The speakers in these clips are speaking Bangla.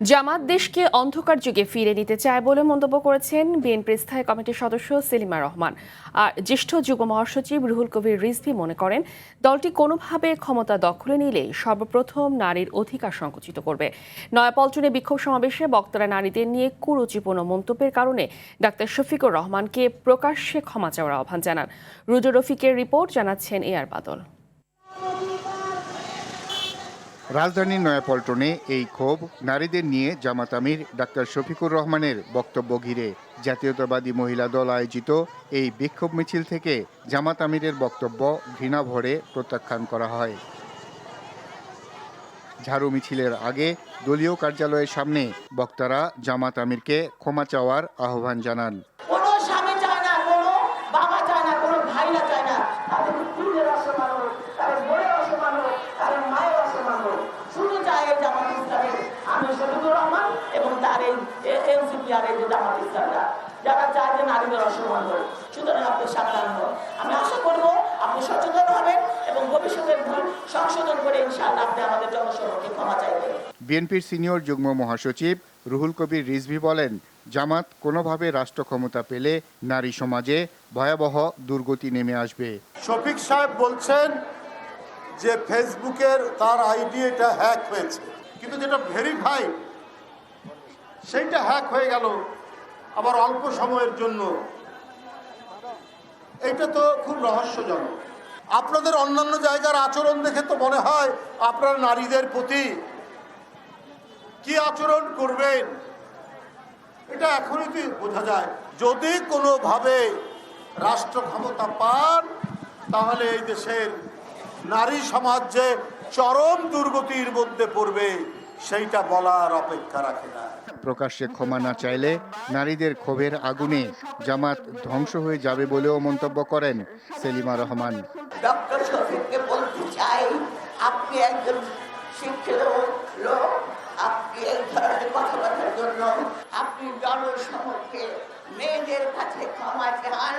জামাত দেশকে অন্ধকার যুগে ফিরে নিতে চায় বলে মন্তব্য করেছেন বিএনপির স্থায়ী কমিটির সদস্য সেলিমা রহমান। আর জ্যেষ্ঠ যুগ্ম মহাসচিব রুহুল কবির রিজভী মনে করেন, দলটি কোনোভাবে ক্ষমতা দখলে নিলেই সর্বপ্রথম নারীর অধিকার সংকুচিত করবে। নয়াপল্টনে বিক্ষোভ সমাবেশে বক্তারা নারীদের নিয়ে কুরুচিপূর্ণ মন্তব্যের কারণে ডাক্তার শফিকুর রহমানকে প্রকাশ্যে ক্ষমা চাওয়ার আহ্বান জানান। রুজু রফিকের রিপোর্ট, জানাচ্ছেন এ আর বাদল। রাজধানীর নয়াপল্টনে এই ক্ষোভ নারীদের নিয়ে জামাত আমির ডাক্তার শফিকুর রহমানের বক্তব্য ঘিরে। জাতীয়তাবাদী মহিলা দল আয়োজিত এই বিক্ষোভ মিছিল থেকে জামাত আমিরের বক্তব্য ঘৃণা ভরে প্রত্যাখ্যান করা হয়। ঝাড়ু মিছিলের আগে দলীয় কার্যালয়ের সামনে বক্তারা জামাত আমিরকে ক্ষমা চাওয়ার আহ্বান জানান। কোনো স্বামী চায় না, কোনো বাবা চায় না, কোনো ভাইরা চায় না, তাদের স্ত্রীদের অসম্মান হোক, তাদের বোনের অসম্মান হোক, তাদের মায়ের অসম্মান হোক। শুধু চায় এই জামাত ইসলামের আমি শফিকুর রহমান এবং তার এই এনসিপি আর এই যে জামাত ইসলামরা যারা চায় যে নারীদের অসম্মান হোক। সুতরাং আপনি সাবধান হন। আমি আশা করব আপনি সচেতন হবেন এবং ভবিষ্যতের ভুল সংশোধন করে ইনশাআল্লাহ আপনি আমাদের জনসমক্ষে ক্ষমা চাইবেন। বিএনপির সিনিয়র যুগ্ম মহাসচিব রুহুল কবির রিজভী বলেন, জামাত কোনোভাবে রাষ্ট্র ক্ষমতা পেলে নারী সমাজে ভয়াবহ দুর্গতি নেমে আসবে। শফিক সাহেব বলছেন যে ফেসবুকের তার আইডি এটা হ্যাক হয়েছে, কিন্তু যেটা ভেরিফাই সেইটা হ্যাক হয়ে গেল আবার অল্প সময়ের জন্য। এটা তো খুব রহস্যজনক। আপনাদের অন্যান্য জায়গার আচরণ দেখে তো মনে হয় আপনারা নারীদের প্রতি কি আচরণ করবেন এটা এখনই তো বোঝা যায়। যদি কোনোভাবে রাষ্ট্র ক্ষমতা পান তাহলে এই দেশের নারী সমাজ যে চরম দুর্গতির মধ্যে পড়বে সেইটা বলার অপেক্ষা রাখে না। প্রকাশ্যে ক্ষমা না চাইলে নারীদের ক্ষোভের আগুনে জামাত ধ্বংস হয়ে যাবে বলেও মন্তব্য করেন সেলিমা রহমান। ডক্টর শফিককে বলতে চাই, আপনি একজন শিক্ষিত লোক, আপনি এই ধরনের কথাবার্তার জন্য আপনি জনসমক্ষে মেয়েদের কাছে ক্ষমা চান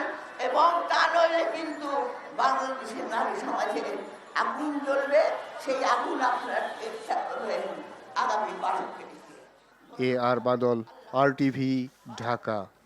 এবং তা নইলে কিন্তু বাংলাদেশের নারী সমাজে আগুন জ্বলবে। সেই আগুন আপনার চেষ্টা করবেন আগামী 12 তারিখে। এ আর বাদল, RTV, ঢাকা।